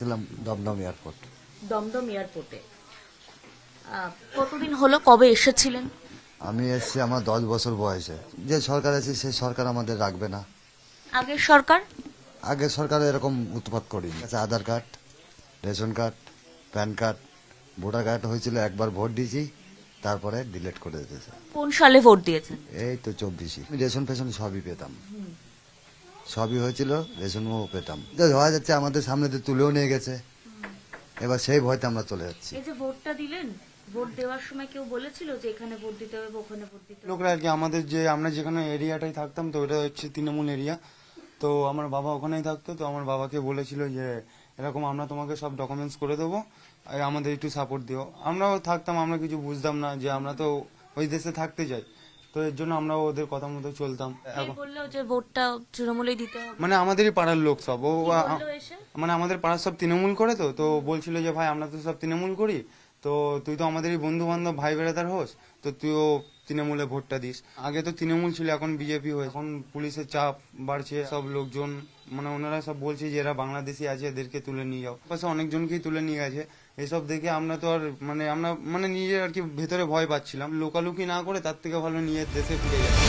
ছিলাম দমদম এয়ারপোর্ট। দমদম এয়ারপোর্টে কতদিন হলো, কবে এসেছিলেন? আমি এসেছি আমার 10 বছর বয়সে। যে সরকার আছে সেই সরকার আমাদের রাখবে না। আগের সরকার? আগে সরকার এরকম উৎপাত করি আচ্ছা, Aadhaar card, ration card, PAN card, voter card হয়েছিল, একবার ভোট দিয়েছি, তারপরে ডিলিট করে দিতেছে। কোন সালে ভোট দিয়েছেন? এই তো 24 রেশন ফেশন সবই পেতাম, সবই হয়েছিল, রেশনও পেতাম। তো হওয়া যাচ্ছে আমাদের সামনে দিয়ে তুলেও নিয়ে গেছে, এবার সেই ভয়তে আমরা চলে যাচ্ছি। এই যে ভোটটা দিলেন, ভোট দেওয়ার সময় কেউ বলেছিল যে এখানে ভোট দিতে হবে বা ওখানে ভোট দিতে হবে? লোকরা আর কি আমাদের যে আমরা যেখানে এরিয়াটাই থাকতাম, তো ওটা হচ্ছে তৃণমূল এরিয়া। তো আমার বাবা ওখানেই থাকতো, তো আমার বাবাকে বলেছিল যে এরকম আমরা তোমাকে সব ডকুমেন্টস করে দেবো, আর আমাদের একটু সাপোর্ট দিও। আমরাও থাকতাম, আমরা কিছু বুঝতাম না যে আমরা তো ওই দেশে থাকতে চাই, তো এর জন্য আমরা ওদের কথা মতো চলতাম। কে এখন বললো যে ভোটটা তৃণমূলেই দিতে হবে? মানে আমাদেরই পাড়ার লোক সব, ও কি বললো এসে? মানে আমাদের পাড়ার সব তৃণমূল করে, তো বলছিল যে ভাই আমরা তো সব তৃণমূল করি, তো তুই তো আমাদেরই বন্ধু বান্ধব ভাই বেড়াদার হোস, তো তুইও তৃণমূলে ভোটটা দিস। আগে তো তৃণমূল ছিল, এখন বিজেপি হয়েছে। এখন পুলিশের চাপ বাড়ছে, সব লোকজন মানে ওনারা সব বলছে যে এরা বাংলাদেশি আছে, এদেরকে তুলে নিয়ে যাও। পাশে অনেকজনকেই তুলে নিয়ে গেছে। এসব দেখে আমরা তো আর আমরা নিজে আর কি ভেতরে ভয় পাচ্ছিলাম। লোকালুকি না করে তার থেকে ভালো নিজের দেশে ফিরে যাচ্ছি।